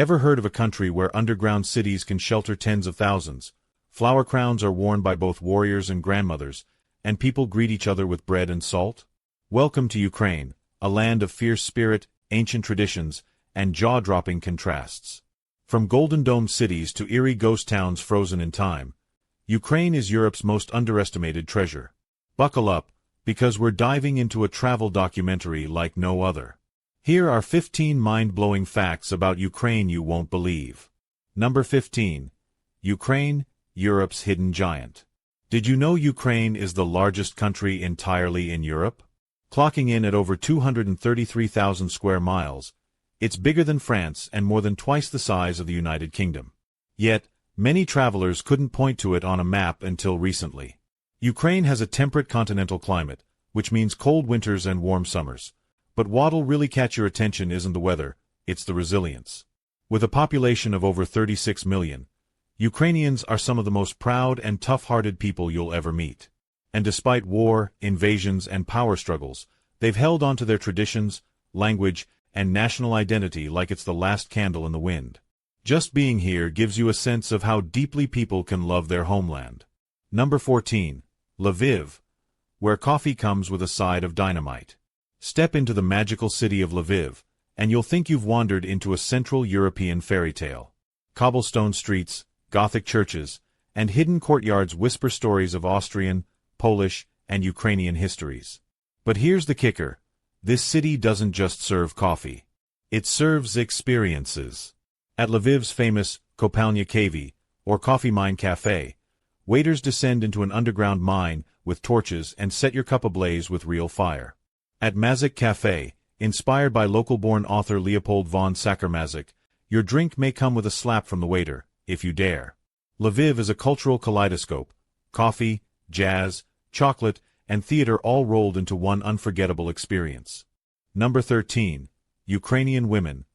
Ever heard of a country where underground cities can shelter tens of thousands? Flower crowns are worn by both warriors and grandmothers, and people greet each other with bread and salt? Welcome to Ukraine, a land of fierce spirit, ancient traditions, and jaw-dropping contrasts. From golden dome cities to eerie ghost towns frozen in time, Ukraine is Europe's most underestimated treasure. Buckle up, because we're diving into a travel documentary like no other. Here are 15 mind-blowing facts about Ukraine you won't believe. Number 15. Ukraine, Europe's hidden giant. Did you know Ukraine is the largest country entirely in Europe? Clocking in at over 233,000 square miles, it's bigger than France and more than twice the size of the United Kingdom. Yet, many travelers couldn't point to it on a map until recently. Ukraine has a temperate continental climate, which means cold winters and warm summers. But what'll really catch your attention isn't the weather, it's the resilience. With a population of over 36 million, Ukrainians are some of the most proud and tough-hearted people you'll ever meet. And despite war, invasions, and power struggles, they've held on to their traditions, language, and national identity like it's the last candle in the wind. Just being here gives you a sense of how deeply people can love their homeland. Number 14. Lviv, where coffee comes with a side of dynamite. Step into the magical city of Lviv, and you'll think you've wandered into a Central European fairy tale. Cobblestone streets, Gothic churches, and hidden courtyards whisper stories of Austrian, Polish, and Ukrainian histories. But here's the kicker. This city doesn't just serve coffee. It serves experiences. At Lviv's famous Kopalnya Café, or coffee mine Café, waiters descend into an underground mine with torches and set your cup ablaze with real fire. At Mazik Café, inspired by local-born author Leopold von Sacher-Masoch, your drink may come with a slap from the waiter, if you dare. Lviv is a cultural kaleidoscope. Coffee, jazz, chocolate, and theater all rolled into one unforgettable experience. Number 13. Ukrainian women.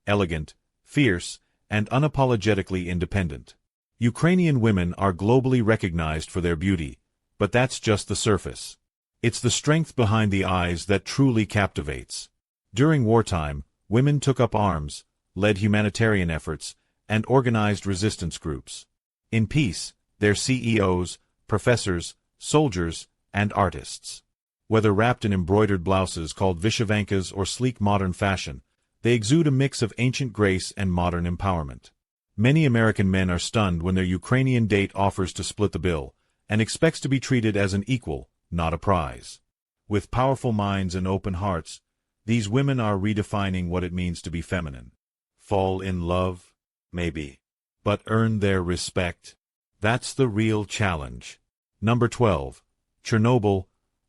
Elegant, fierce, and unapologetically independent. Ukrainian women are globally recognized for their beauty, but that's just the surface. It's the strength behind the eyes that truly captivates. During wartime, women took up arms, led humanitarian efforts, and organized resistance groups. In peace, they're CEOs, professors, soldiers, and artists. Whether wrapped in embroidered blouses called Vyshyvankas or sleek modern fashion, they exude a mix of ancient grace and modern empowerment. Many American men are stunned when their Ukrainian date offers to split the bill, and expects to be treated as an equal, not a prize. With powerful minds and open hearts, these women are redefining what it means to be feminine. Fall in love? Maybe. But earn their respect? That's the real challenge. Number 12. Chernobyl,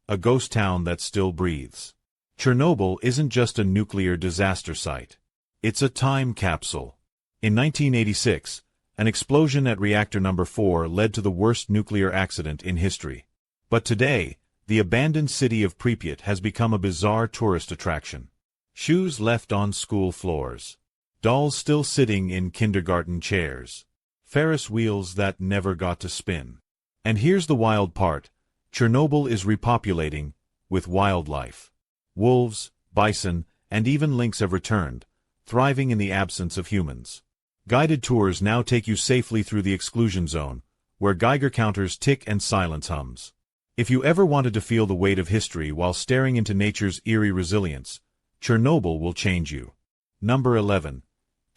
a ghost town that still breathes. Chernobyl isn't just a nuclear disaster site. It's a time capsule. In 1986, an explosion at reactor number 4 led to the worst nuclear accident in history. But today, the abandoned city of Pripyat has become a bizarre tourist attraction. Shoes left on school floors. Dolls still sitting in kindergarten chairs. Ferris wheels that never got to spin. And here's the wild part. Chernobyl is repopulating with wildlife. Wolves, bison, and even lynx have returned, thriving in the absence of humans. Guided tours now take you safely through the exclusion zone, where Geiger counters tick and silence hums. If you ever wanted to feel the weight of history while staring into nature's eerie resilience, Chernobyl will change you. Number 11.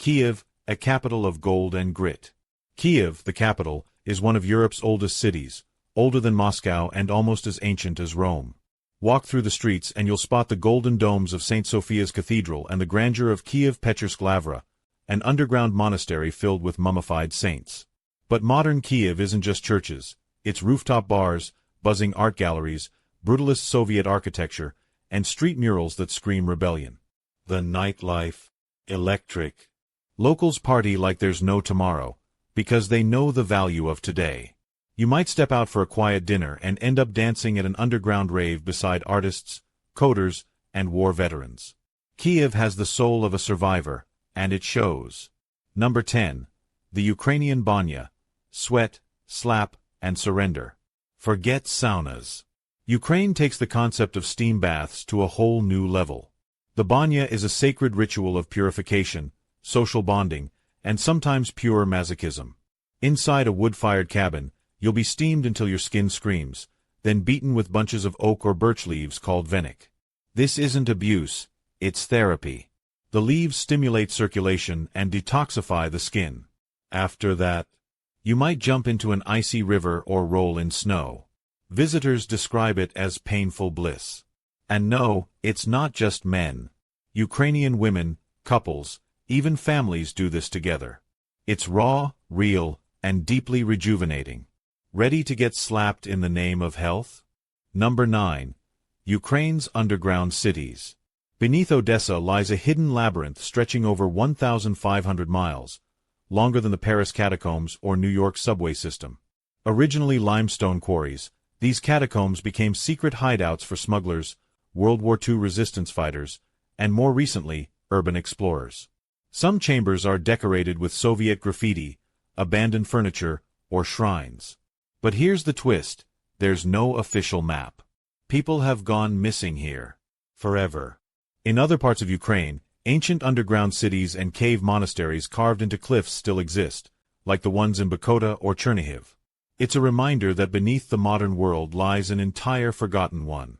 Kyiv, a capital of gold and grit. Kyiv, the capital, is one of Europe's oldest cities, older than Moscow and almost as ancient as Rome. Walk through the streets and you'll spot the golden domes of St. Sophia's Cathedral and the grandeur of Kyiv-Pechersk Lavra, an underground monastery filled with mummified saints. But modern Kyiv isn't just churches, it's rooftop bars, buzzing art galleries, brutalist Soviet architecture, and street murals that scream rebellion. The nightlife. Electric. Locals party like there's no tomorrow, because they know the value of today. You might step out for a quiet dinner and end up dancing at an underground rave beside artists, coders, and war veterans. Kyiv has the soul of a survivor, and it shows. Number 10. The Ukrainian Banya. Sweat, slap, and surrender. Forget saunas. Ukraine takes the concept of steam baths to a whole new level. The Banya is a sacred ritual of purification, social bonding, and sometimes pure masochism. Inside a wood-fired cabin, you'll be steamed until your skin screams, then beaten with bunches of oak or birch leaves called Varenyky. This isn't abuse, it's therapy. The leaves stimulate circulation and detoxify the skin. After that, you might jump into an icy river or roll in snow. Visitors describe it as painful bliss. And no, it's not just men. Ukrainian women, couples, even families do this together. It's raw, real, and deeply rejuvenating. Ready to get slapped in the name of health? Number 9. Ukraine's underground cities. Beneath Odesa lies a hidden labyrinth stretching over 1,500 miles, longer than the Paris Catacombs or New York subway system. Originally limestone quarries, these catacombs became secret hideouts for smugglers, World War II resistance fighters, and more recently, urban explorers. Some chambers are decorated with Soviet graffiti, abandoned furniture, or shrines. But here's the twist, there's no official map. People have gone missing here. Forever. In other parts of Ukraine, ancient underground cities and cave monasteries carved into cliffs still exist, like the ones in Bukoda or Chernobyl. It's a reminder that beneath the modern world lies an entire forgotten one.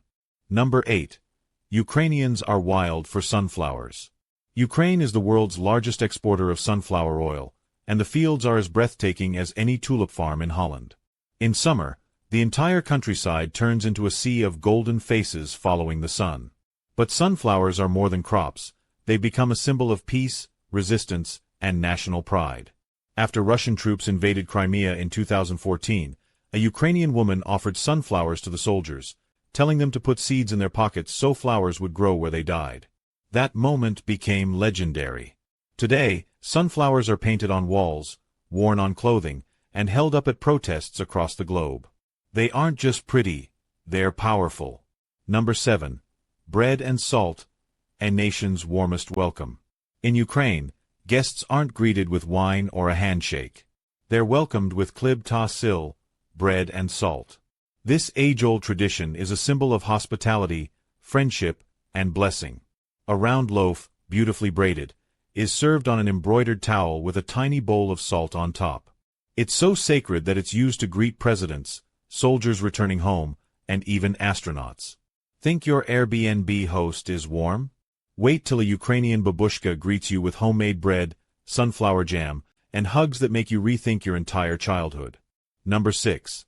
Number 8. Ukrainians are wild for sunflowers. Ukraine is the world's largest exporter of sunflower oil, and the fields are as breathtaking as any tulip farm in Holland. In summer, the entire countryside turns into a sea of golden faces following the sun. But sunflowers are more than crops. They become a symbol of peace, resistance, and national pride. After Russian troops invaded Crimea in 2014, a Ukrainian woman offered sunflowers to the soldiers, telling them to put seeds in their pockets so flowers would grow where they died. That moment became legendary. Today, sunflowers are painted on walls, worn on clothing, and held up at protests across the globe. They aren't just pretty, they're powerful. Number 7. Bread and salt, a nation's warmest welcome. In Ukraine, guests aren't greeted with wine or a handshake. They're welcomed with chleb ta sil, bread and salt. This age-old tradition is a symbol of hospitality, friendship, and blessing. A round loaf, beautifully braided, is served on an embroidered towel with a tiny bowl of salt on top. It's so sacred that it's used to greet presidents, soldiers returning home, and even astronauts. Think your Airbnb host is warm? Wait till a Ukrainian babushka greets you with homemade bread, sunflower jam, and hugs that make you rethink your entire childhood. Number 6.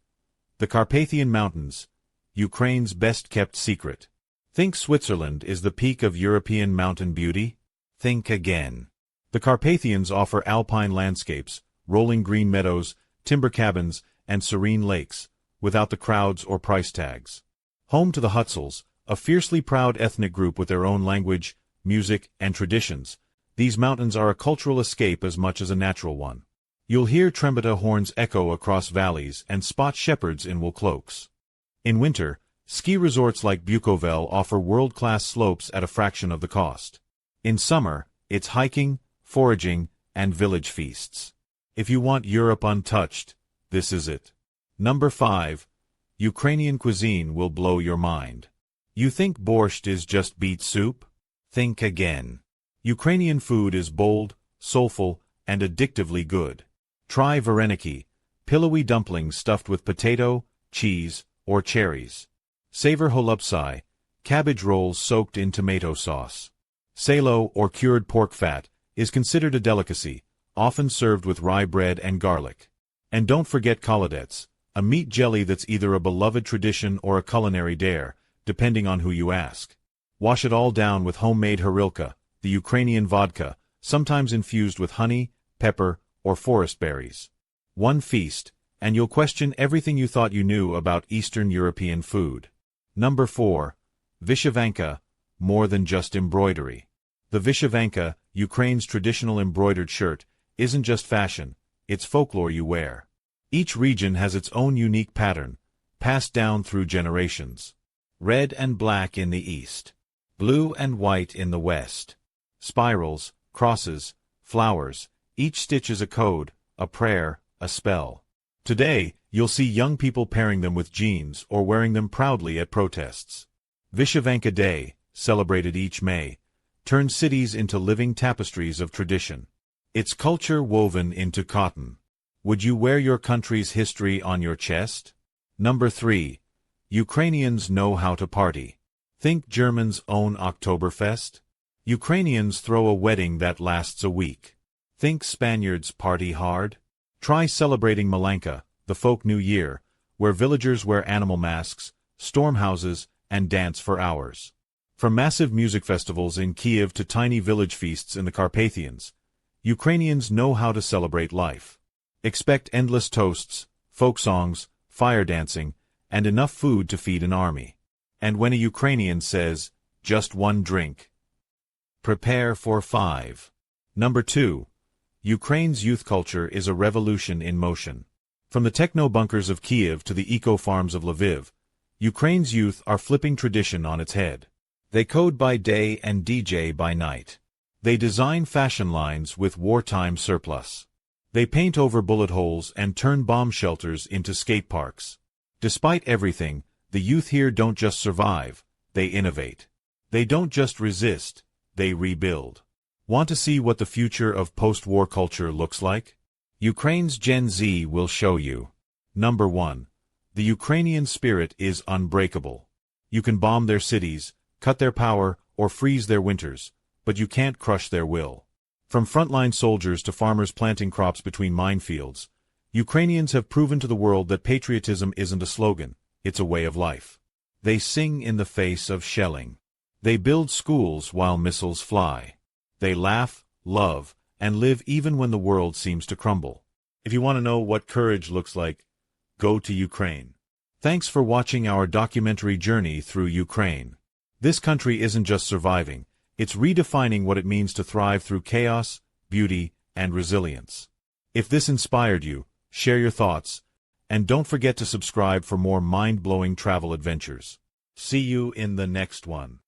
The Carpathian Mountains, Ukraine's best-kept secret. Think Switzerland is the peak of European mountain beauty? Think again. The Carpathians offer alpine landscapes, rolling green meadows, timber cabins, and serene lakes, without the crowds or price tags. Home to the Hutsuls, a fiercely proud ethnic group with their own language, music, and traditions, these mountains are a cultural escape as much as a natural one. You'll hear trembeta horns echo across valleys and spot shepherds in wool cloaks. In winter, ski resorts like Bukovel offer world-class slopes at a fraction of the cost. In summer, it's hiking, foraging, and village feasts. If you want Europe untouched, this is it. Number 5. Ukrainian cuisine will blow your mind. You think borscht is just beet soup? Think again. Ukrainian food is bold, soulful, and addictively good. Try Varenyky, pillowy dumplings stuffed with potato, cheese, or cherries. Savor holupsai, cabbage rolls soaked in tomato sauce. Salo, or cured pork fat, is considered a delicacy, often served with rye bread and garlic. And don't forget kolodets, a meat jelly that's either a beloved tradition or a culinary dare, depending on who you ask. Wash it all down with homemade Horilka, the Ukrainian vodka, sometimes infused with honey, pepper, or forest berries. One feast, and you'll question everything you thought you knew about Eastern European food. Number 4. Vyshyvanka, more than just embroidery. The Vyshyvanka, Ukraine's traditional embroidered shirt, isn't just fashion, it's folklore you wear. Each region has its own unique pattern, passed down through generations. Red and black in the east. Blue and white in the west. Spirals, crosses, flowers, each stitch is a code, a prayer, a spell. Today, you'll see young people pairing them with jeans or wearing them proudly at protests. Vyshyvanka Day, celebrated each May, turns cities into living tapestries of tradition. It's culture woven into cotton. Would you wear your country's history on your chest? Number 3. Ukrainians know how to party. Think Germans own Oktoberfest? Ukrainians throw a wedding that lasts a week. Think Spaniards party hard? Try celebrating Malanka, the folk New Year, where villagers wear animal masks, storm houses, and dance for hours. From massive music festivals in Kyiv to tiny village feasts in the Carpathians, Ukrainians know how to celebrate life. Expect endless toasts, folk songs, fire dancing, and enough food to feed an army. And when a Ukrainian says, "Just one drink," prepare for 5. Number 2. Ukraine's youth culture is a revolution in motion. From the techno-bunkers of Kyiv to the eco-farms of Lviv, Ukraine's youth are flipping tradition on its head. They code by day and DJ by night. They design fashion lines with wartime surplus. They paint over bullet holes and turn bomb shelters into skate parks. Despite everything, the youth here don't just survive, they innovate. They don't just resist, they rebuild. Want to see what the future of post-war culture looks like? Ukraine's Gen Z will show you. Number 1. The Ukrainian spirit is unbreakable. You can bomb their cities, cut their power, or freeze their winters, but you can't crush their will. From frontline soldiers to farmers planting crops between minefields, Ukrainians have proven to the world that patriotism isn't a slogan, it's a way of life. They sing in the face of shelling. They build schools while missiles fly. They laugh, love, and live even when the world seems to crumble. If you want to know what courage looks like, go to Ukraine. Thanks for watching our documentary journey through Ukraine. This country isn't just surviving, it's redefining what it means to thrive through chaos, beauty, and resilience. If this inspired you, share your thoughts, and don't forget to subscribe for more mind-blowing travel adventures. See you in the next one.